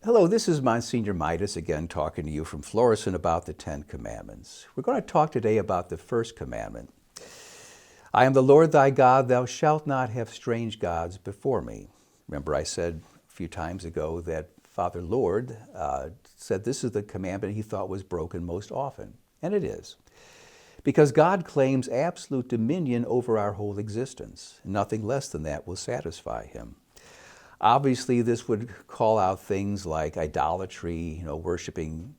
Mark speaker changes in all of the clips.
Speaker 1: Hello, this is Monsignor Mitas again talking to you from Florissant about the Ten Commandments. We're going to talk today about the first commandment. I am the Lord thy God, thou shalt not have strange gods before me. Remember I said a few times ago that Father Lord said this is the commandment he thought was broken most often, and it is. Because God claims absolute dominion over our whole existence. Nothing less than that will satisfy him. Obviously, this would call out things like idolatry, worshiping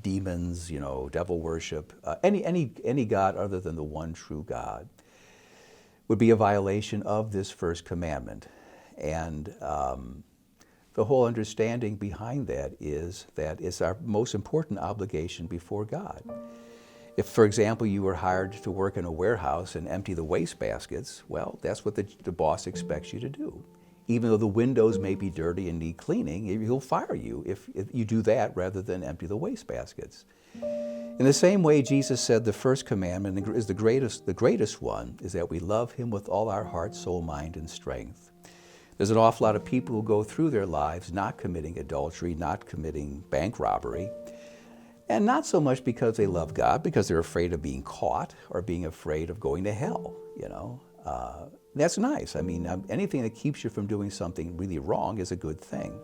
Speaker 1: demons, devil worship. Any God other than the one true God would be a violation of this first commandment. And the whole understanding behind that is that it's our most important obligation before God. If, for example, you were hired to work in a warehouse and empty the waste baskets, well, that's what the boss expects you to do. Even though the windows may be dirty and need cleaning, he'll fire you if you do that rather than empty the waste baskets. In the same way, Jesus said the first commandment is the greatest one, is that we love him with all our heart, soul, mind, and strength. There's an awful lot of people who go through their lives not committing adultery, not committing bank robbery, and not so much because they love God, because they're afraid of being caught or being afraid of going to hell, That's nice. I mean, anything that keeps you from doing something really wrong is a good thing.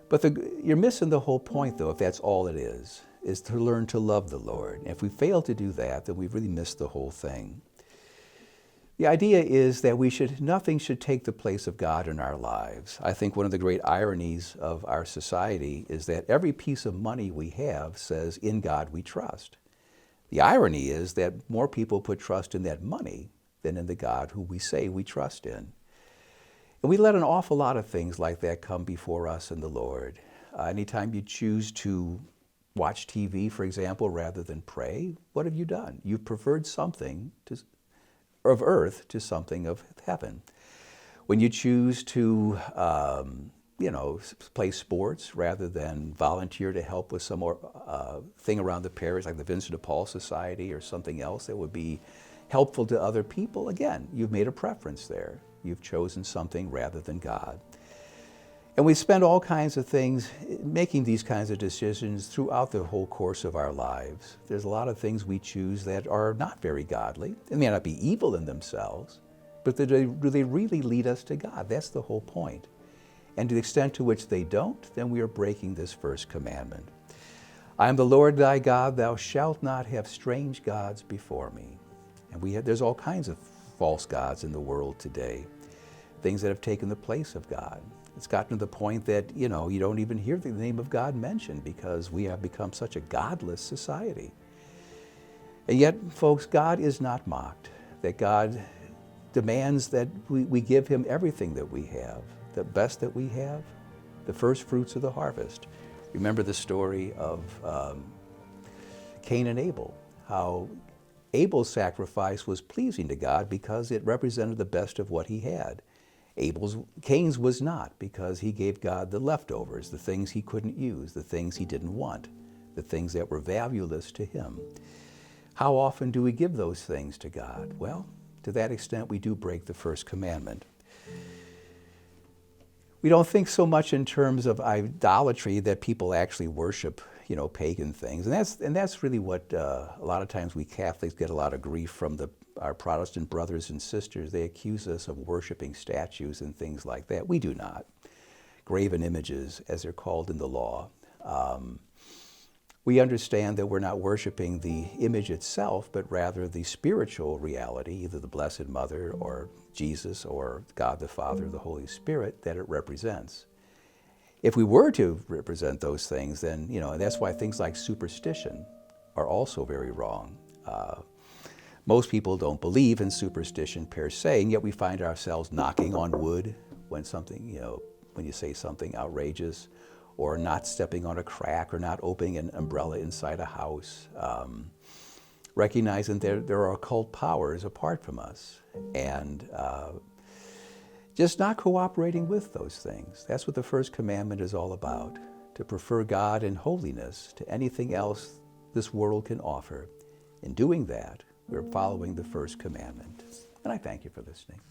Speaker 1: But you're missing the whole point, though, if that's all it is to learn to love the Lord. And if we fail to do that, then we've really missed the whole thing. The idea is that nothing should take the place of God in our lives. I think one of the great ironies of our society is that every piece of money we have says, "In God we trust." The irony is that more people put trust in that money than in the God who we say we trust in. And we let an awful lot of things like that come before us and the Lord. Anytime you choose to watch TV, for example, rather than pray, what have you done? You've preferred something of earth to something of heaven. When you choose to play sports rather than volunteer to help with some thing around the parish, like the Vincent de Paul Society or something else that would be helpful to other people, again, you've made a preference there. You've chosen something rather than God. And we spend all kinds of things making these kinds of decisions throughout the whole course of our lives. There's a lot of things we choose that are not very godly. They may not be evil in themselves, but do they really lead us to God? That's the whole point. And to the extent to which they don't, then we are breaking this first commandment. I am the Lord thy God, thou shalt not have strange gods before me. And there's all kinds of false gods in the world today, things that have taken the place of God. It's gotten to the point that, you don't even hear the name of God mentioned because we have become such a godless society. And yet, folks, God is not mocked, that God demands that we give him everything that we have, the best that we have, the first fruits of the harvest. Remember the story of Cain and Abel, how Abel's sacrifice was pleasing to God because it represented the best of what he had. Cain's was not, because he gave God the leftovers, the things he couldn't use, the things he didn't want, the things that were valueless to him. How often do we give those things to God? Well, to that extent, we do break the first commandment. We don't think so much in terms of idolatry, that people actually worship, pagan things. And that's really what a lot of times we Catholics get a lot of grief from our Protestant brothers and sisters. They accuse us of worshiping statues and things like that. We do not. Graven images, as they're called in the law. We understand that we're not worshiping the image itself, but rather the spiritual reality, either the Blessed Mother or Jesus or God the Father, the Holy Spirit, that it represents. If we were to represent those things, then, and that's why things like superstition are also very wrong. Most people don't believe in superstition per se, and yet we find ourselves knocking on wood when when you say something outrageous, or not stepping on a crack, or not opening an umbrella inside a house. Recognizing there are occult powers apart from us, and just not cooperating with those things. That's what the first commandment is all about, to prefer God and holiness to anything else this world can offer. In doing that, we're following the first commandment. And I thank you for listening.